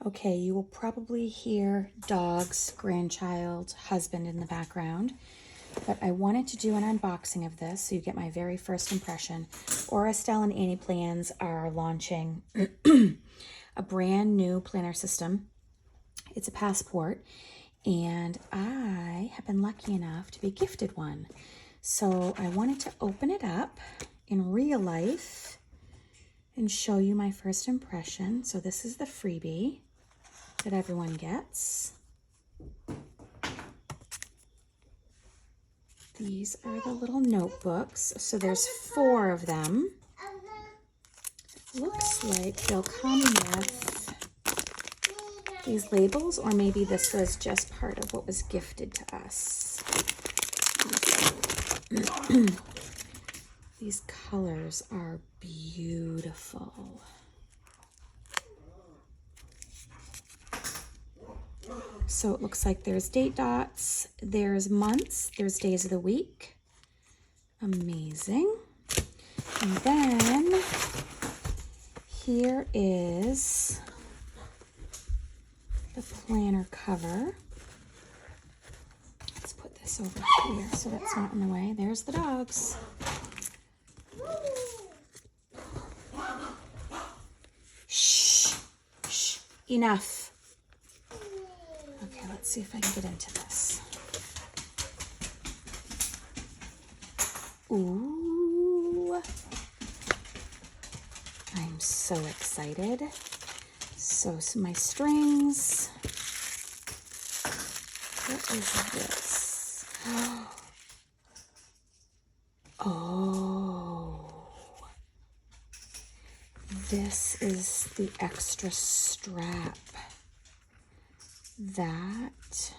Okay, you will probably hear dogs, grandchild, husband in the background, but I wanted to do an unboxing of this so you get my very first impression. Aurastell and Annie Plans are launching a brand new planner system. It's a Passport, and I have been lucky enough to be gifted one. So I wanted to open it up in real life and show you my first impression. So this is the freebie that everyone gets. These are the little notebooks. So there's 4 of them. Looks like they'll come with these labels, or maybe this was just part of what was gifted to us. These colors are beautiful. So it looks like there's date dots, there's months, there's days of the week. Amazing. And then here is the planner cover. Let's put this over here so that's not in the way. There's the dogs. Shh, shh, enough. Okay, let's see if I can get into this. Ooh, I'm so excited. So my strings. What is this? Oh, this is the extra strap. That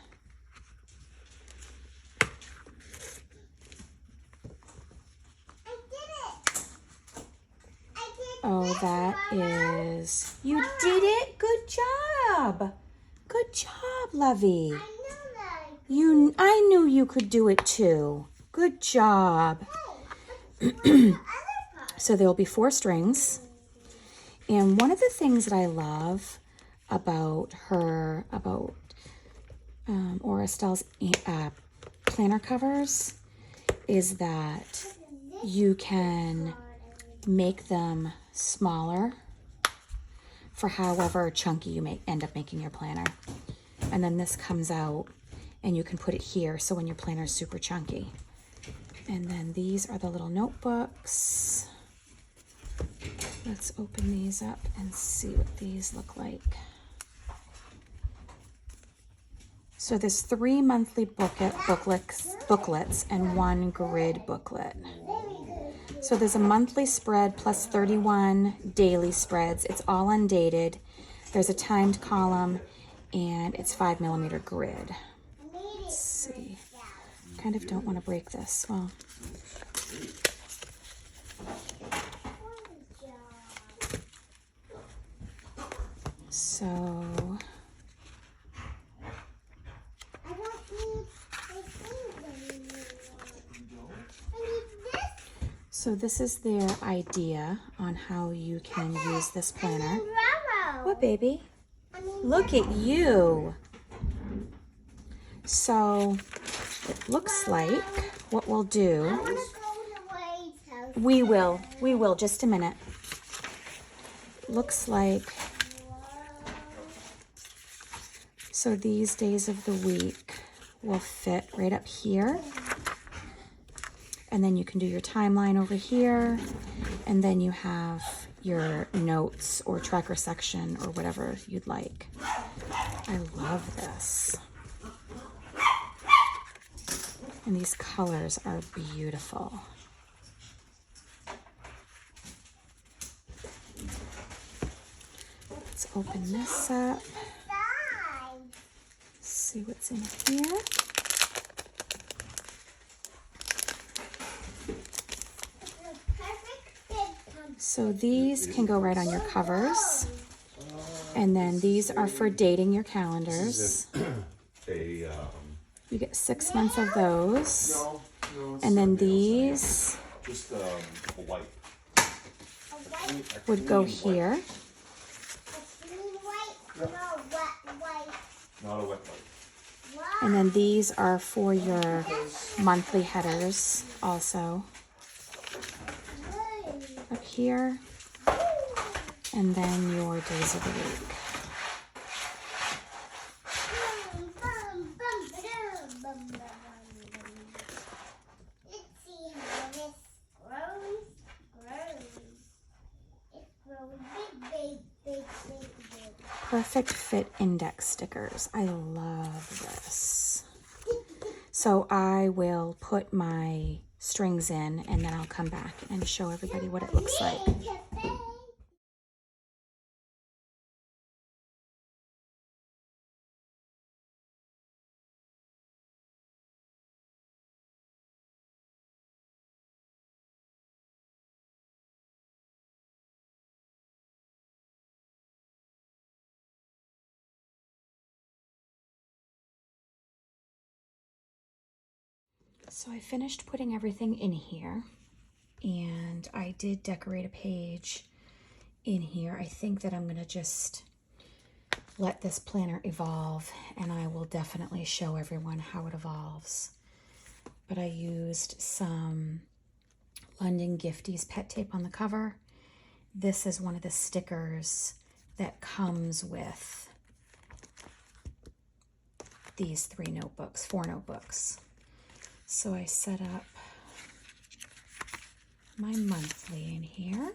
oh, that is, you did it. Good job. Good job, Lovey. I knew you could do it too. Good job. So there will be 4 strings. And one of the things that I love about Aurastell's planner covers is that you can make them smaller for however chunky you end up making your planner. And then this comes out and you can put it here so when your planner is super chunky. And then these are the little notebooks. Let's open these up and see what these look like. So there's 3 monthly booklets and 1 grid booklet. So there's a monthly spread plus 31 daily spreads. It's all undated. There's a timed column and it's 5mm grid. Let's see. Kind of don't want to break this. Well, So this is their idea on how you can use this planner. What, baby? Look at you. So it looks like what we'll do, we will, just a minute. Looks like, so these days of the week will fit right up here. And then you can do your timeline over here. And then you have your notes or tracker section or whatever you'd like. I love this. And these colors are beautiful. Let's open this up. See what's in here. So these can go right on your covers. And then these are for dating your calendars. You get 6 months of those. And then these would go here. Not a wet wipe. And then these are for your monthly headers also. Up here. And then your days of the week. Let's see how this grows. It grows big. Perfect Fit index stickers. I love this. So I will put my strings in and then I'll come back and show everybody what it looks like. So I finished putting everything in here and I did decorate a page in here. I think that I'm going to just let this planner evolve and I will definitely show everyone how it evolves. But I used some London Gifties pet tape on the cover. This is one of the stickers that comes with these 4 notebooks. So I set up my monthly in here.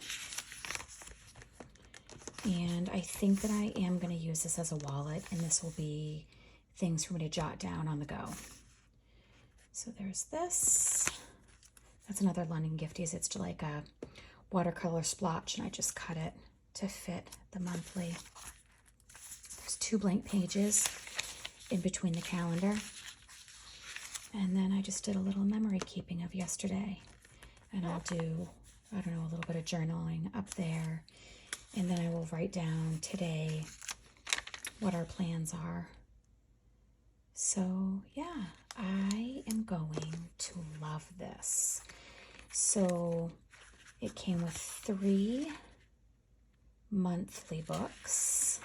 And I think that I am going to use this as a wallet, and this will be things for me to jot down on the go. So there's this. That's another London Gifties. It's like a watercolor splotch, and I just cut it to fit the monthly. There's 2 blank pages in between the calendar. And then I just did a little memory keeping of yesterday. And I'll do, I don't know, a little bit of journaling up there. And then I will write down today what our plans are. So yeah, I am going to love this. So it came with 3 monthly books.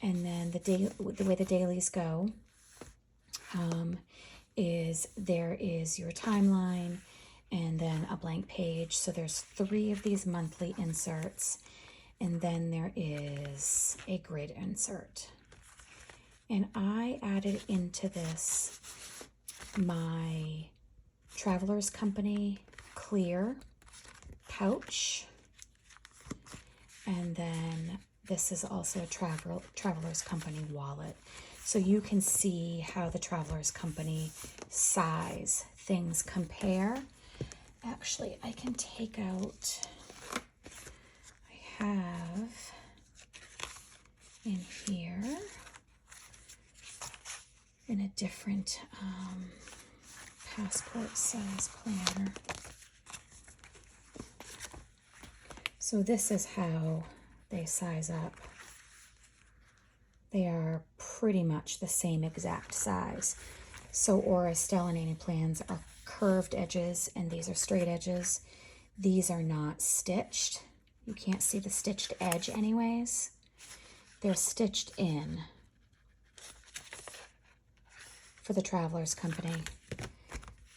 And then the way the dailies go is there is your timeline and then a blank page. So there's 3 of these monthly inserts, and then there is a grid insert. And I added into this my Travelers Company clear pouch, and then this is also a Travelers Company wallet. So you can see how the Travelers Company size things compare. Actually, I can take out, I have in here in a different passport size planner. So this is how they size up. They are pretty much the same exact size. So Aura, Estelle, and Annie plans are curved edges, and these are straight edges. These are not stitched. You can't see the stitched edge anyways. They're stitched in for the Travelers Company,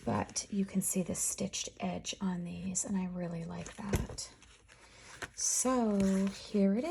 but you can see the stitched edge on these, and I really like that. So here it